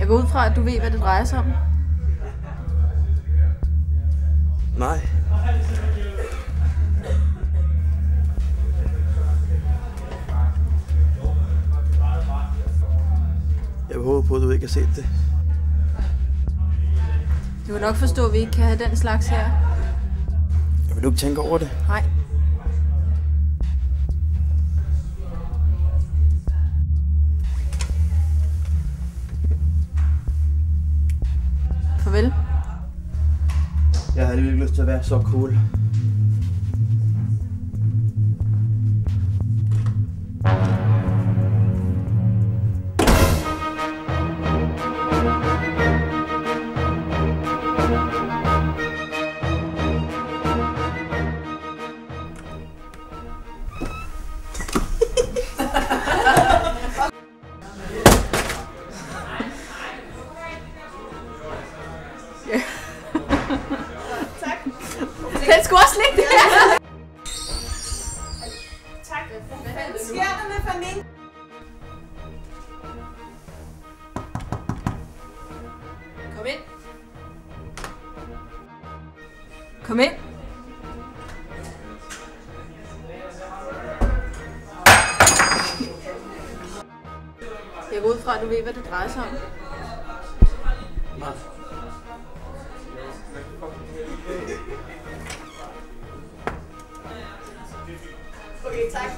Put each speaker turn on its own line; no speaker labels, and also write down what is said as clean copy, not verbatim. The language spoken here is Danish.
går ud fra, at du ved, hvad det drejer sig om.
Nej. Jeg håber på, at du ikke har set det.
Du kan nok forstå, at vi ikke kan have den slags her.
Jeg vil du ikke tænke over det?
Nej. Farvel.
Jeg har alligevel ikke lyst til at være så cool.
Tak. Den skulle også ligge der.
Tak. Hvad sker der med familien?
Kom ind. Kom ind. Jeg går ud fra, at du ved, hvad det drejer sig om.
Nej.
Okay, tak.